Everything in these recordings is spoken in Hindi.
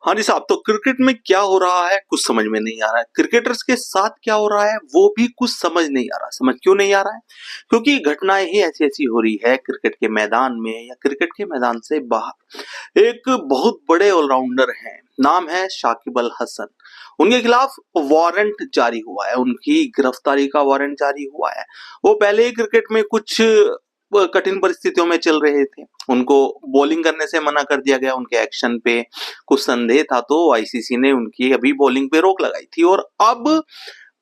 हाँ जी साहब, तो क्रिकेट में क्या हो रहा है कुछ समझ में नहीं आ रहा है। क्रिकेटर्स के साथ क्या हो रहा है वो भी कुछ समझ नहीं आ रहा। समझ क्यों नहीं आ रहा है? क्योंकि घटनाएं ही ऐसी-ऐसी हो रही है क्रिकेट के मैदान में या क्रिकेट के मैदान से बाहर। एक बहुत बड़े ऑलराउंडर हैं, नाम है शाकिब अल हसन। उनके खिलाफ वारंट जारी हुआ है, उनकी गिरफ्तारी का वारंट जारी हुआ है। वो पहले ही क्रिकेट में कुछ कठिन परिस्थितियों में चल रहे थे। उनको बॉलिंग करने से मना कर दिया गया, उनके एक्शन पे कुछ संदेह था तो आईसीसी ने उनकी अभी बॉलिंग पे रोक लगाई थी और अब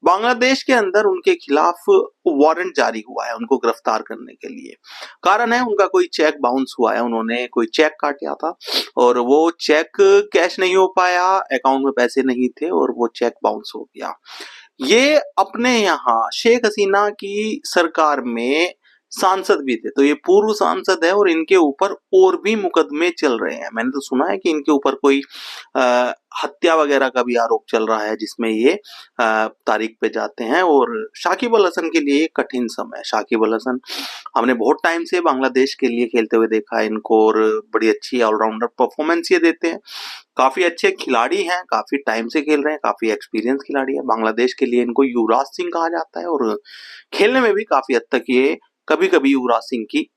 बांग्लादेश के अंदर उनके खिलाफ वारंट जारी हुआ है उनको गिरफ्तार करने के लिए। कारण है उनका कोई चेक बाउंस हुआ है, उन्होंने कोई चेक काटा था और वो चेक कैश नहीं हो पाया, अकाउंट में पैसे नहीं थे और वो चेक बाउंस हो गया। ये अपने यहाँ शेख हसीना की सरकार में सांसद भी थे, तो ये पूर्व सांसद है और इनके ऊपर और भी मुकदमे चल रहे हैं। मैंने तो सुना है कि इनके ऊपर कोई हत्या वगैरह का भी आरोप चल रहा है जिसमें ये तारीख पे जाते हैं और शाकिब अल हसन के लिए कठिन समय है। शाकिब अल हसन हमने बहुत टाइम से बांग्लादेश के लिए खेलते हुए देखा है इनको और बड़ी अच्छी ऑलराउंडर परफॉर्मेंस ये देते हैं। काफी अच्छे खिलाड़ी हैं, काफी टाइम से खेल रहे हैं, काफी एक्सपीरियंस खिलाड़ी है। बांग्लादेश के लिए इनको युवराज सिंह कहा जाता है और खेलने में भी काफी हद तक ये कभी-कभी युवराज सिंह की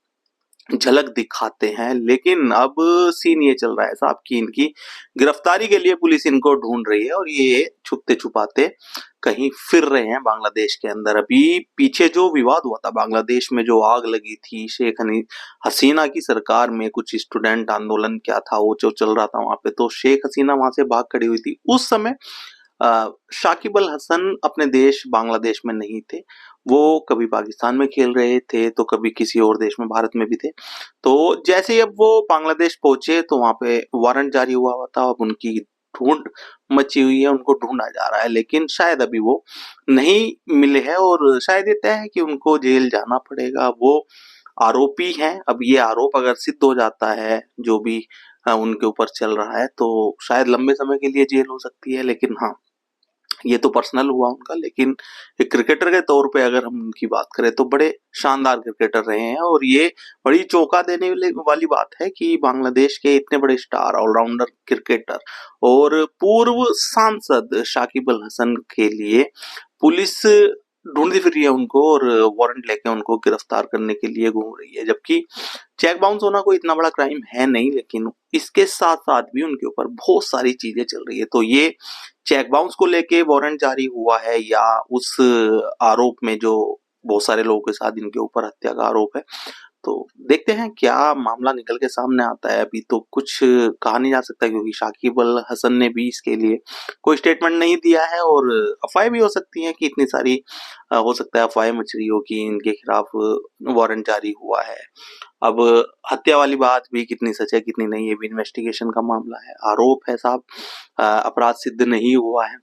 झलक दिखाते हैं। लेकिन अब सीन ये चल रहा है साहब कि इनकी गिरफ्तारी के लिए पुलिस इनको ढूंढ रही है और ये छुपते-छुपाते कहीं फिर रहे हैं बांग्लादेश के अंदर। अभी पीछे जो विवाद हुआ था बांग्लादेश में, जो आग लगी थी शेख हसीना की सरकार में, कुछ स्टूडेंट आंदोलन क्या था वो जो चल रहा था वहां पे, तो शेख हसीना वहां से भाग खड़ी हुई थी। उस समय शाकिब अल हसन अपने देश बांग्लादेश में नहीं थे। वो कभी पाकिस्तान में खेल रहे थे, तो कभी किसी और देश में, भारत में भी थे। तो जैसे ही अब वो बांग्लादेश पहुंचे तो वहां पे वारंट जारी हुआ था। अब उनकी ढूंढ मची हुई है, उनको ढूंढा जा रहा है, लेकिन शायद अभी वो नहीं मिले हैं और शायद ये तय है कि उनको जेल जाना पड़ेगा। वो आरोपी हैं। अब ये आरोप अगर सिद्ध हो जाता है, जो भी उनके ऊपर चल रहा है, तो शायद लंबे समय के लिए जेल हो सकती है। लेकिन हाँ, ये तो पर्सनल हुआ उनका, लेकिन एक क्रिकेटर के तौर पे अगर हम उनकी बात करें तो बड़े शानदार क्रिकेटर रहे हैं और ये बड़ी चौंका देने वाली बात है कि बांग्लादेश के इतने बड़े स्टार ऑलराउंडर क्रिकेटर और पूर्व सांसद शाकिब अल हसन के लिए पुलिस ढूंढती फिर रही है उनको और वारंट लेके उनको गिरफ्तार करने के लिए घूम रही है। जबकि चेक बाउंस होना कोई इतना बड़ा क्राइम है नहीं, लेकिन इसके साथ साथ भी उनके ऊपर बहुत सारी चीजें चल रही है। तो ये चेक बाउंस को लेके वारंट जारी हुआ है या उस आरोप में जो बहुत सारे लोगों के साथ इनके ऊपर हत्या का आरोप है, तो देखते हैं क्या मामला निकल के सामने आता है। अभी तो कुछ कहा नहीं जा सकता क्योंकि शाकिब अल हसन ने भी इसके लिए कोई स्टेटमेंट नहीं दिया है और अफवाहें भी हो सकती हैं कि इतनी सारी हो सकता है अफवाहें मच रही हो कि इनके खिलाफ वारंट जारी हुआ है। अब हत्या वाली बात भी कितनी सच है कितनी नहीं, ये भी इन्वेस्टिगेशन का मामला है। आरोप है साहब, अपराध सिद्ध नहीं हुआ है।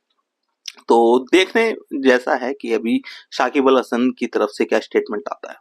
तो देखने जैसा है कि अभी शाकिब अल हसन की तरफ से क्या स्टेटमेंट आता है।